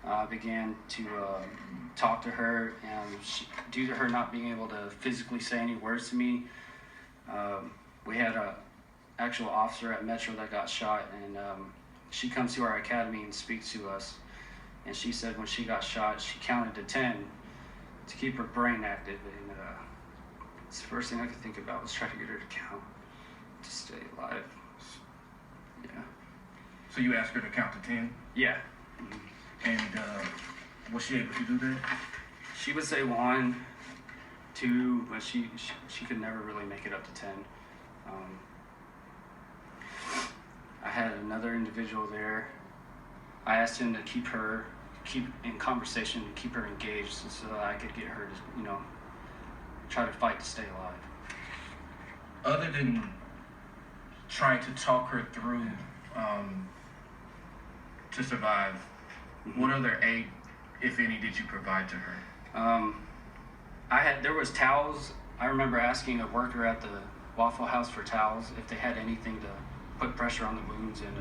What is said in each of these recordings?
I began to talk to her, and due to her not being able to physically say any words to me, we had a actual officer at Metro that got shot, and she comes to our academy and speaks to us. And she said when she got shot, she counted to 10 to keep her brain active. And it's the first thing I could think about was trying to get her to count to stay alive. Yeah. So you asked her to count to 10? Yeah. And was she able to do that? She would say 1, 2, but she could never really make it up to 10. I had another individual there. I asked him to keep in conversation, to keep her engaged, so that I could get her to, try to fight to stay alive. Other than trying to talk her through to survive, what other aid, if any, did you provide to her? There was towels. I remember asking a worker at the Waffle House for towels if they had anything to put pressure on the wounds, and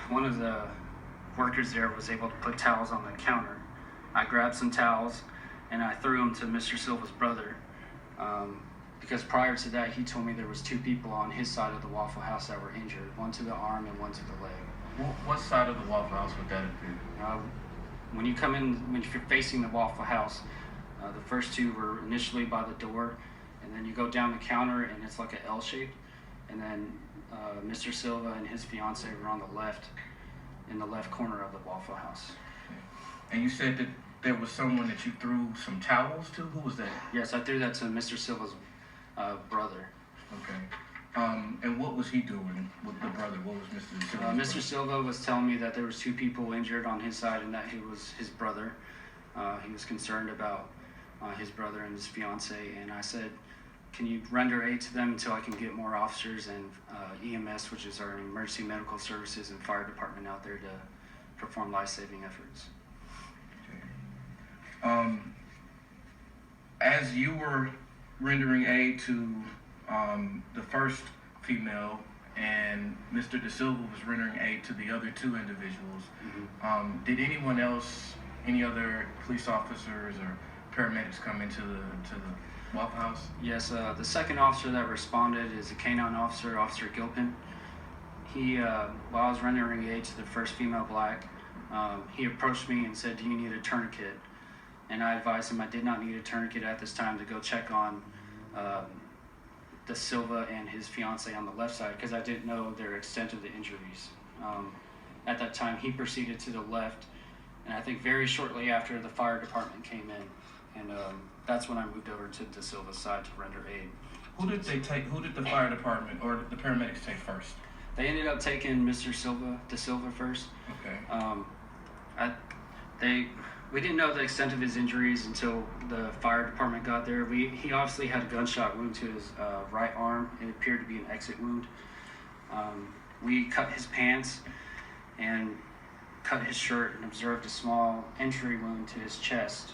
one of the workers there was able to put towels on the counter. I grabbed some towels and I threw them to Mr. Silva's brother, because prior to that he told me there was 2 people on his side of the Waffle House that were injured, one to the arm and one to the leg. What side of the Waffle House would that have been? When you're facing the Waffle House, the first 2 were initially by the door, and then you go down the counter and it's like an L shape, and then Mr. Silva and his fiance were on the left, in the left corner of the Waffle House. And you said that there was someone that you threw some towels to? Who was that? Yes, I threw that to Mr. Silva's brother. Okay. And what was he doing with the brother? What was Mr. Silva's Mr. brother? Silva was telling me that there was 2 people injured on his side, and that he was his brother. He was concerned about his brother and his fiance, and I said, can you render aid to them until I can get more officers and EMS, which is our emergency medical services, and fire department out there to perform life-saving efforts. Okay. As you were rendering aid to the first female, and Mr. De Silva was rendering aid to the other 2 individuals, did anyone else, any other police officers or paramedics come into the Waffle House? Yes, the second officer that responded is a canine officer, Officer Gilpin. He, while I was rendering aid to the first female black, he approached me and said, do you need a tourniquet? And I advised him I did not need a tourniquet at this time to go check on De Silva and his fiance on the left side, because I didn't know their extent of the injuries. At that time, he proceeded to the left, and I think very shortly after the fire department came in, and that's when I moved over to De Silva's side to render aid. Who did the fire department or the paramedics take first? They ended up taking Mr. De Silva first. Okay. We didn't know the extent of his injuries until the fire department got there. He obviously had a gunshot wound to his right arm. It appeared to be an exit wound. We cut his pants and cut his shirt and observed a small entry wound to his chest.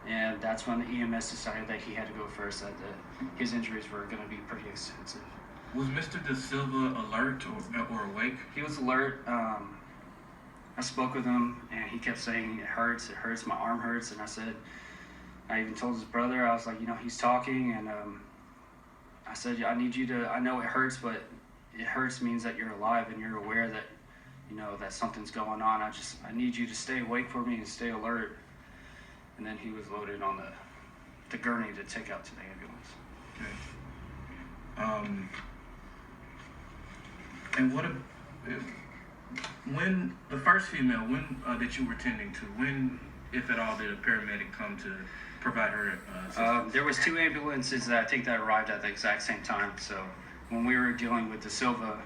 And that's when the EMS decided that he had to go first, that his injuries were going to be pretty extensive. Was Mr. De Silva alert or awake? He was alert. I spoke with him, and he kept saying, it hurts, my arm hurts. And I even told his brother, I was like, he's talking, and I said, I need you to, I know it hurts, but it hurts means that you're alive and you're aware that, that something's going on. I need you to stay awake for me and stay alert. And then he was loaded on the gurney to take out to the ambulance. Okay. And when the first female, that you were tending to, when, if at all, did a paramedic come to provide her assistance? There was 2 ambulances that I think that arrived at the exact same time. So when we were dealing with De Silva,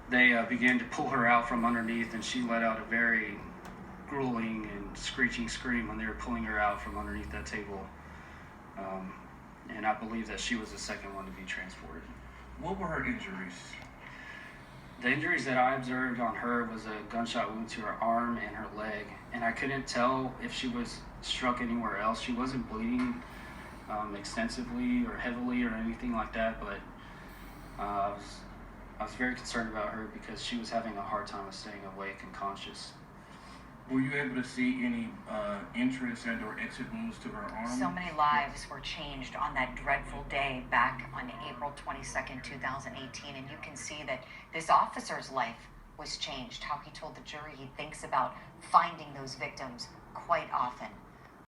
they began to pull her out from underneath, and she let out a very grueling and screeching scream when they were pulling her out from underneath that table. And I believe that she was the second one to be transported. What were her injuries? The injuries that I observed on her was a gunshot wound to her arm and her leg, and I couldn't tell if she was struck anywhere else. She wasn't bleeding extensively or heavily or anything like that, but I was very concerned about her because she was having a hard time with staying awake and conscious. Were you able to see any entrance and or exit wounds to her arm? So many lives were changed on that dreadful day back on April 22nd, 2018. And you can see that this officer's life was changed. How he told the jury he thinks about finding those victims quite often.